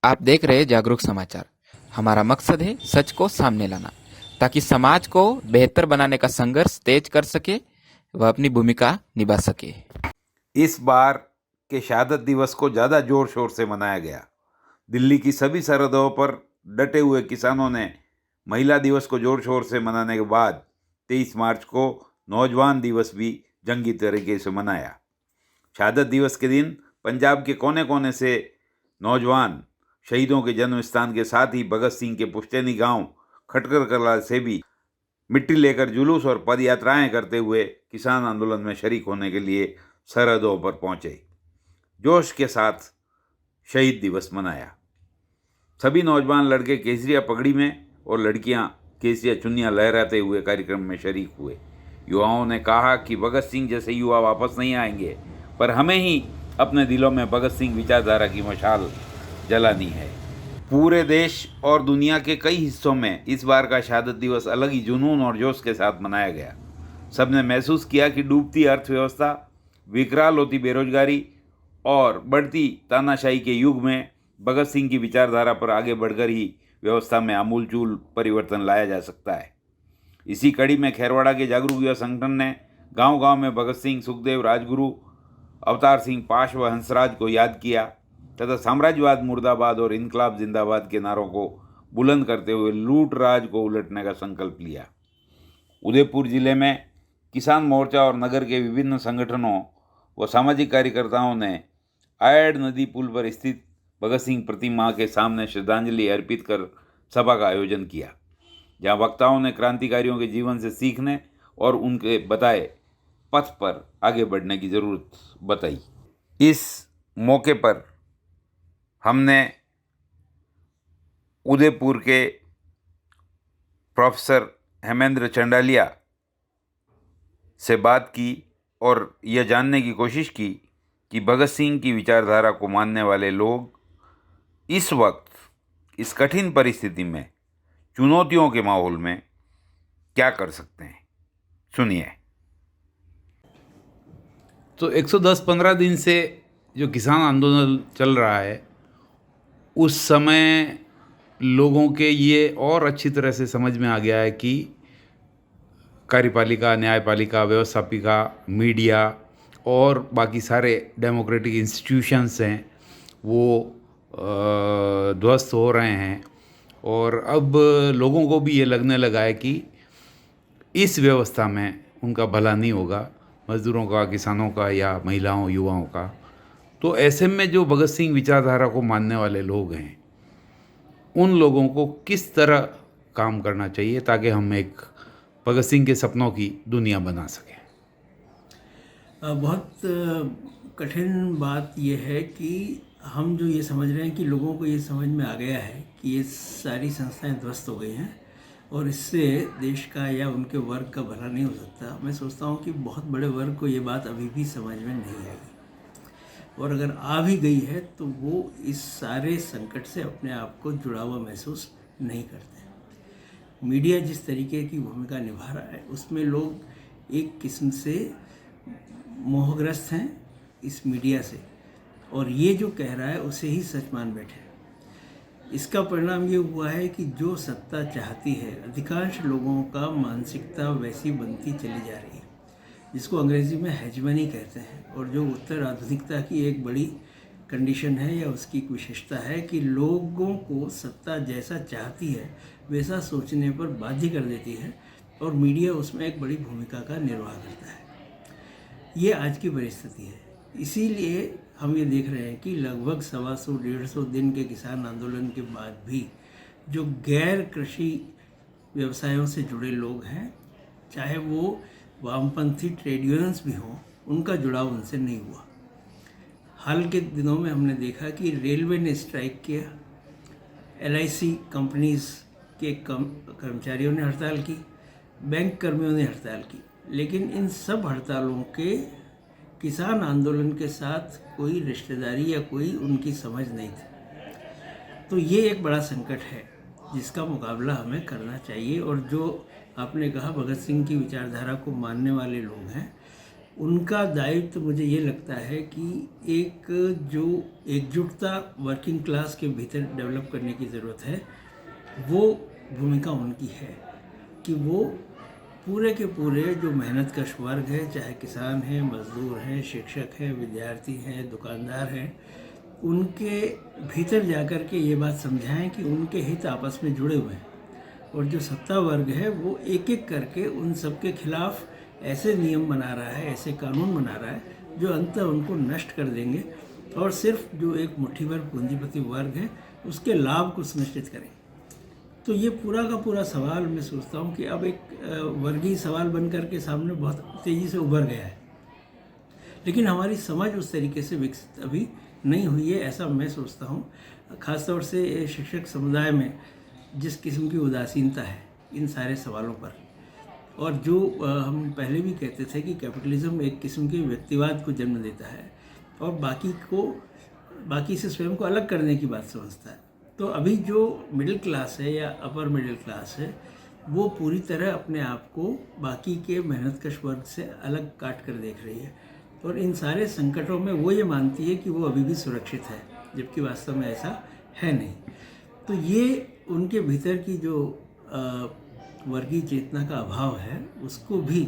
आप देख रहे हैं जागरूक समाचार। हमारा मकसद है सच को सामने लाना, ताकि समाज को बेहतर बनाने का संघर्ष तेज कर सके, वह अपनी भूमिका निभा सके। इस बार के शहादत दिवस को ज़्यादा जोर शोर से मनाया गया। दिल्ली की सभी सरहदों पर डटे हुए किसानों ने महिला दिवस को जोर शोर से मनाने के बाद 23 मार्च को नौजवान दिवस भी जंगी तरीके से मनाया। शहादत दिवस के दिन पंजाब के कोने कोने से नौजवान शहीदों के जन्म स्थान के साथ ही भगत सिंह के पुश्तैनी गांव खटकर कला से भी मिट्टी लेकर जुलूस और पद यात्राएं करते हुए किसान आंदोलन में शरीक होने के लिए सरहदों पर पहुंचे। जोश के साथ शहीद दिवस मनाया। सभी नौजवान लड़के केसरिया पगड़ी में और लड़कियां केसरिया चुन्नियां लहराते हुए कार्यक्रम में शरीक हुए। युवाओं ने कहा कि भगत सिंह जैसे युवा वापस नहीं आएंगे, पर हमें ही अपने दिलों में भगत सिंह विचारधारा की मशाल जलानी है। पूरे देश और दुनिया के कई हिस्सों में इस बार का शहादत दिवस अलग ही जुनून और जोश के साथ मनाया गया। सबने महसूस किया कि डूबती अर्थव्यवस्था, विकराल होती बेरोजगारी और बढ़ती तानाशाही के युग में भगत सिंह की विचारधारा पर आगे बढ़कर ही व्यवस्था में आमूलचूल परिवर्तन लाया जा सकता है। इसी कड़ी में खैरवाड़ा के जागरूक युवा संगठन ने गांव-गांव में भगत सिंह, सुखदेव, राजगुरु, अवतार सिंह, पाश व हंसराज को याद किया तथा साम्राज्यवाद मुर्दाबाद और इनकलाब जिंदाबाद के नारों को बुलंद करते हुए लूट राज को उलटने का संकल्प लिया। उदयपुर जिले में किसान मोर्चा और नगर के विभिन्न संगठनों व सामाजिक कार्यकर्ताओं ने आयड नदी पुल पर स्थित भगत सिंह प्रतिमा के सामने श्रद्धांजलि अर्पित कर सभा का आयोजन किया, जहां वक्ताओं ने क्रांतिकारियों के जीवन से सीखने और उनके बताए पथ पर आगे बढ़ने की ज़रूरत बताई। इस मौके पर हमने उदयपुर के प्रोफेसर हेमेंद्र चंडालिया से बात की और यह जानने की कोशिश की कि भगत सिंह की विचारधारा को मानने वाले लोग इस वक्त इस कठिन परिस्थिति में, चुनौतियों के माहौल में क्या कर सकते हैं। सुनिए। तो 110-15 दिन से जो किसान आंदोलन चल रहा है, उस समय लोगों के ये और अच्छी तरह से समझ में आ गया है कि कार्यपालिका, न्यायपालिका, व्यवस्थापिका, मीडिया और बाकी सारे डेमोक्रेटिक इंस्टीट्यूशंस हैं वो ध्वस्त हो रहे हैं। और अब लोगों को भी ये लगने लगा है कि इस व्यवस्था में उनका भला नहीं होगा, मज़दूरों का, किसानों का या महिलाओं, युवाओं का। तो ऐसे में जो भगत सिंह विचारधारा को मानने वाले लोग हैं, उन लोगों को किस तरह काम करना चाहिए ताकि हम एक भगत सिंह के सपनों की दुनिया बना सकें। बहुत कठिन बात यह है कि हम जो ये समझ रहे हैं कि लोगों को ये समझ में आ गया है कि ये सारी संस्थाएं ध्वस्त हो गई हैं और इससे देश का या उनके वर्ग का भला नहीं हो सकता। मैं सोचता हूँ कि बहुत बड़े वर्ग को ये बात अभी भी समझ में नहीं आई, और अगर आ भी गई है तो वो इस सारे संकट से अपने आप को जुड़ा हुआ महसूस नहीं करते। मीडिया जिस तरीके की भूमिका निभा रहा है उसमें लोग एक किस्म से मोहग्रस्त हैं इस मीडिया से, और ये जो कह रहा है उसे ही सच मान बैठे। इसका परिणाम ये हुआ है कि जो सत्ता चाहती है, अधिकांश लोगों का मानसिकता वैसी बनती चली जा रही है, जिसको अंग्रेज़ी में हेजमनी कहते हैं, और जो उत्तर आधुनिकता की एक बड़ी कंडीशन है या उसकी एक विशेषता है कि लोगों को सत्ता जैसा चाहती है वैसा सोचने पर बाध्य कर देती है, और मीडिया उसमें एक बड़ी भूमिका का निर्वाह करता है। ये आज की परिस्थिति है। इसीलिए हम ये देख रहे हैं कि लगभग 125-150 दिन के किसान आंदोलन के बाद भी जो गैर कृषि व्यवसायों से जुड़े लोग हैं, चाहे वो वामपंथी ट्रेड यूनियंस भी हों, उनका जुड़ाव उनसे नहीं हुआ। हाल के दिनों में हमने देखा कि रेलवे ने स्ट्राइक किया, LIC कंपनीज़ के कर्मचारियों ने हड़ताल की, बैंक कर्मियों ने हड़ताल की, लेकिन इन सब हड़तालों के किसान आंदोलन के साथ कोई रिश्तेदारी या कोई उनकी समझ नहीं थी। तो ये एक बड़ा संकट है जिसका मुकाबला हमें करना चाहिए। और जो आपने कहा भगत सिंह की विचारधारा को मानने वाले लोग हैं, उनका दायित्व मुझे ये लगता है कि एक जो एकजुटता वर्किंग क्लास के भीतर डेवलप करने की ज़रूरत है, वो भूमिका उनकी है कि वो पूरे के पूरे जो मेहनतकश वर्ग है, चाहे किसान हैं, मजदूर हैं, शिक्षक हैं, विद्यार्थी हैं, दुकानदार हैं, उनके भीतर जाकर के ये बात समझाएं कि उनके हित आपस में जुड़े हुए हैं और जो सत्ता वर्ग है वो एक एक करके उन सबके खिलाफ ऐसे नियम बना रहा है, ऐसे कानून बना रहा है जो अंततः उनको नष्ट कर देंगे और सिर्फ जो एक मुट्ठी भर पूंजीपति वर्ग है उसके लाभ को सुनिश्चित करेंगे। तो ये पूरा का पूरा सवाल मैं सोचता हूँ कि अब एक वर्गीय सवाल बन करके सामने बहुत तेज़ी से उभर गया है, लेकिन हमारी समझ उस तरीके से विकसित अभी नहीं हुई है, ऐसा मैं सोचता हूँ। ख़ासतौर से शिक्षक समुदाय में जिस किस्म की उदासीनता है इन सारे सवालों पर, और जो हम पहले भी कहते थे कि कैपिटलिज्म एक किस्म के व्यक्तिवाद को जन्म देता है और बाकी से स्वयं को अलग करने की बात समझता है। तो अभी जो मिडिल क्लास है या अपर मिडिल क्लास है वो पूरी तरह अपने आप को बाकी के मेहनतकश वर्ग से अलग काट कर देख रही है और इन सारे संकटों में वो ये मानती है कि वो अभी भी सुरक्षित है, जबकि वास्तव में ऐसा है नहीं। तो ये उनके भीतर की जो वर्गीय चेतना का अभाव है उसको भी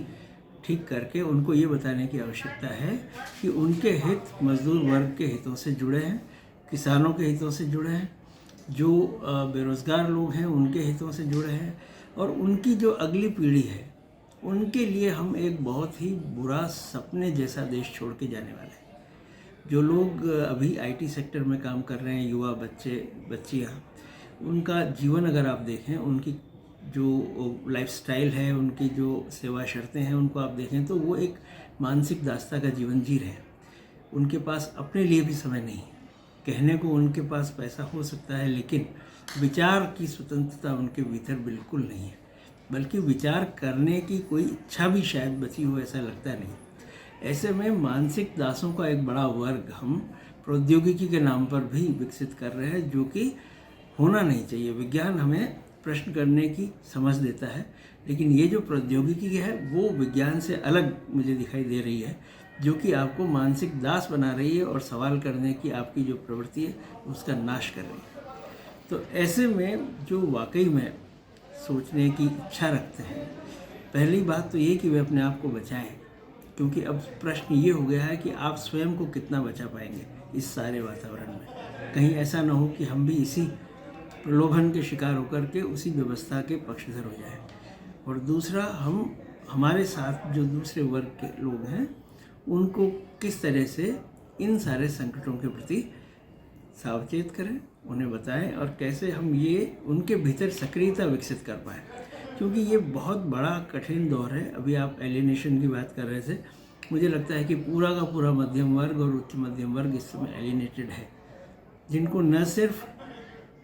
ठीक करके उनको ये बताने की आवश्यकता है कि उनके हित मजदूर वर्ग के हितों से जुड़े हैं, किसानों के हितों से जुड़े हैं, जो बेरोज़गार लोग हैं उनके हितों से जुड़े हैं और उनकी जो अगली पीढ़ी है उनके लिए हम एक बहुत ही बुरा सपने जैसा देश छोड़ के जाने वाले हैं। जो लोग अभी आईटी सेक्टर में काम कर रहे हैं, युवा बच्चे बच्चियाँ, उनका जीवन अगर आप देखें, उनकी जो लाइफस्टाइल है, उनकी जो सेवा शर्तें हैं, उनको आप देखें तो वो एक मानसिक दास्ता का जीवन जी रहे हैं। उनके पास अपने लिए भी समय नहीं है। कहने को उनके पास पैसा हो सकता है, लेकिन विचार की स्वतंत्रता उनके भीतर बिल्कुल नहीं है, बल्कि विचार करने की कोई इच्छा भी शायद बची हो, ऐसा लगता नहीं। ऐसे में मानसिक दासों का एक बड़ा वर्ग हम प्रौद्योगिकी के नाम पर भी विकसित कर रहे हैं, जो कि होना नहीं चाहिए। विज्ञान हमें प्रश्न करने की समझ देता है, लेकिन ये जो प्रौद्योगिकी है वो विज्ञान से अलग मुझे दिखाई दे रही है, जो कि आपको मानसिक दास बना रही है और सवाल करने की आपकी जो प्रवृत्ति है उसका नाश कर रही है। तो ऐसे में जो वाकई में सोचने की इच्छा रखते हैं, पहली बात तो ये कि वे अपने आप को बचाएं, क्योंकि अब प्रश्न ये हो गया है कि आप स्वयं को कितना बचा पाएंगे इस सारे वातावरण में। कहीं ऐसा ना हो कि हम भी इसी प्रलोभन के शिकार होकर के उसी व्यवस्था के पक्षधर हो जाएं। और दूसरा, हमारे साथ जो दूसरे वर्ग के लोग हैं उनको किस तरह से इन सारे संकटों के प्रति सावचेत करें, उन्हें बताएं और कैसे हम ये उनके भीतर सक्रियता विकसित कर पाएँ, क्योंकि ये बहुत बड़ा कठिन दौर है। अभी आप एलिनेशन की बात कर रहे थे, मुझे लगता है कि पूरा का पूरा मध्यम वर्ग और उच्च मध्यम वर्ग इस समय एलिनेटेड है, जिनको न सिर्फ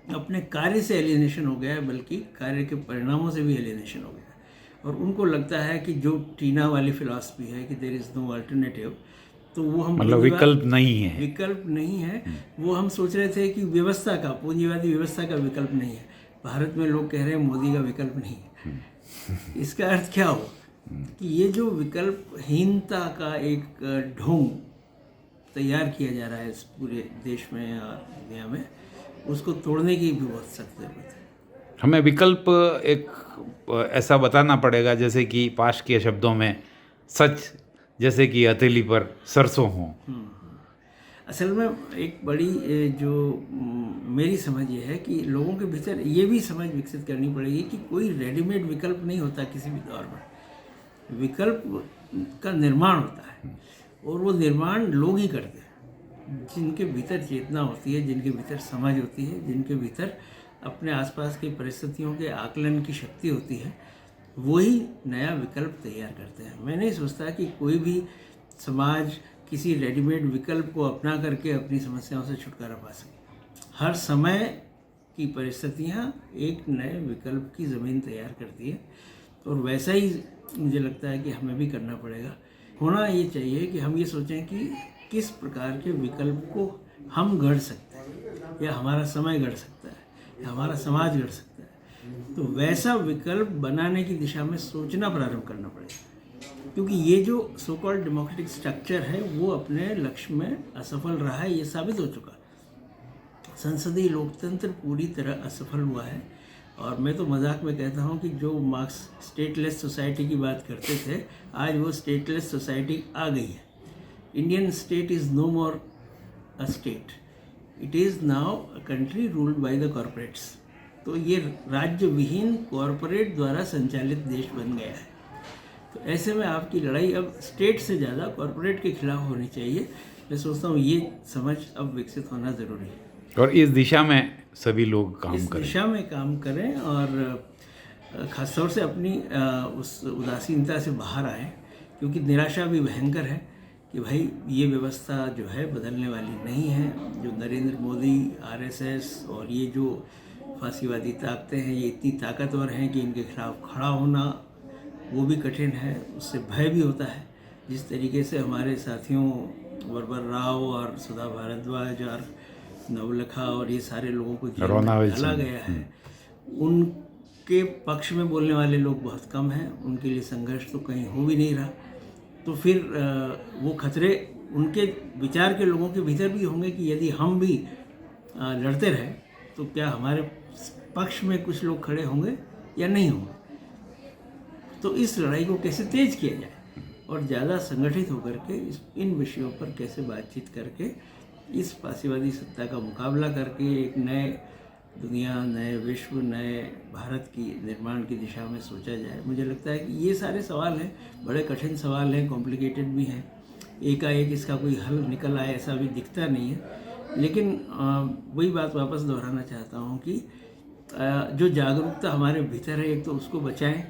अपने कार्य से एलिनेशन हो गया है बल्कि कार्य के परिणामों से भी एलिनेशन हो गया है। और उनको लगता है कि जो टीना वाली फिलॉसफी है कि देयर इज़ नो अल्टरनेटिव, तो वो हम मतलब विकल्प नहीं है, वो हम सोच रहे थे कि व्यवस्था का, पूंजीवादी व्यवस्था का विकल्प नहीं है। भारत में लोग कह रहे हैं मोदी का विकल्प नहीं है। इसका अर्थ क्या हो कि ये जो विकल्पहीनता का एक ढोंग तैयार किया जा रहा है इस पूरे देश में या दुनिया में, उसको तोड़ने की भी बहुत सख्त जरूरत है। हमें विकल्प एक ऐसा बताना पड़ेगा जैसे कि पाश के शब्दों में, सच जैसे कि हथेली पर सरसों हो। असल में एक बड़ी जो मेरी समझ ये है कि लोगों के भीतर ये भी समझ विकसित करनी पड़ेगी कि कोई रेडीमेड विकल्प नहीं होता किसी भी दौर में। विकल्प का निर्माण होता है और वो निर्माण लोग ही करते हैं, जिनके भीतर चेतना होती है, जिनके भीतर समझ होती है, जिनके भीतर अपने आसपास की परिस्थितियों के आकलन की शक्ति होती है, वही नया विकल्प तैयार करते हैं। मैं नहीं सोचता कि कोई भी समाज किसी रेडीमेड विकल्प को अपना करके अपनी समस्याओं से छुटकारा पा सके। हर समय की परिस्थितियाँ एक नए विकल्प की ज़मीन तैयार करती है और वैसा ही मुझे लगता है कि हमें भी करना पड़ेगा। होना ये चाहिए कि हम ये सोचें कि किस प्रकार के विकल्प को हम गढ़ सकते हैं, या हमारा समय गढ़ सकता है, या हमारा समाज गढ़ सकता है। तो वैसा विकल्प बनाने की दिशा में सोचना प्रारंभ करना पड़ेगा, क्योंकि ये जो सो कॉल्ड डेमोक्रेटिक स्ट्रक्चर है वो अपने लक्ष्य में असफल रहा है, ये साबित हो चुका। संसदीय लोकतंत्र पूरी तरह असफल हुआ है। और मैं तो मजाक में कहता हूँ कि जो मार्क्स स्टेटलेस सोसाइटी की बात करते थे, आज वो स्टेटलेस सोसाइटी आ गई है। Indian state is no more a state, it is now a country ruled by the corporates. तो ये राज्य विहीन कॉरपोरेट द्वारा संचालित देश बन गया है। तो ऐसे में आपकी लड़ाई अब स्टेट से ज़्यादा कॉरपोरेट के खिलाफ होनी चाहिए। मैं सोचता हूँ ये समझ अब विकसित होना ज़रूरी है और इस दिशा में सभी लोग काम इस करें। दिशा में काम करें और ख़ासतौर से अपनी उस उदासीनता से बाहर आएँ, क्योंकि निराशा भी भयंकर है कि भाई ये व्यवस्था जो है बदलने वाली नहीं है। जो नरेंद्र मोदी, आरएसएस और ये जो फांसीवादी ताकतें हैं, ये इतनी ताकतवर हैं कि इनके खिलाफ खड़ा होना वो भी कठिन है, उससे भय भी होता है। जिस तरीके से हमारे साथियों वरवर राव और सुधा भारद्वाज और नवलखा और ये सारे लोगों को जेल में डाला गया है, उनके पक्ष में बोलने वाले लोग बहुत कम हैं। उनके लिए संघर्ष तो कहीं हो भी नहीं रहा। तो फिर वो खतरे उनके विचार के लोगों के भीतर भी होंगे कि यदि हम भी लड़ते रहे तो क्या हमारे पक्ष में कुछ लोग खड़े होंगे या नहीं होंगे। तो इस लड़ाई को कैसे तेज किया जाए और ज़्यादा संगठित होकर के इन विषयों पर कैसे बातचीत करके इस फांसीवादी सत्ता का मुकाबला करके एक नए दुनिया, नए विश्व, नए भारत की निर्माण की दिशा में सोचा जाए। मुझे लगता है कि ये सारे सवाल हैं, बड़े कठिन सवाल हैं, कॉम्प्लिकेटेड भी हैं। एकाएक इसका कोई हल निकल आए ऐसा भी दिखता नहीं है। लेकिन वही बात वापस दोहराना चाहता हूँ कि जो जागरूकता हमारे भीतर है, एक तो उसको बचाएं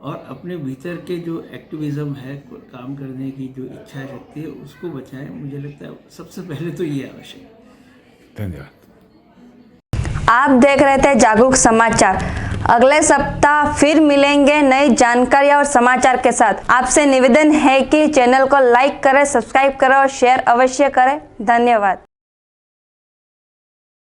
और अपने भीतर के जो एक्टिविज़म है, काम करने की जो इच्छा शक्ति है, उसको बचाएं। मुझे लगता है सबसे पहले तो ये आवश्यक है। धन्यवाद। आप देख रहे थे जागरूक समाचार। अगले सप्ताह फिर मिलेंगे नई जानकारी और समाचार के साथ। आपसे निवेदन है कि चैनल को लाइक करें, सब्सक्राइब करें और शेयर अवश्य करें। धन्यवाद।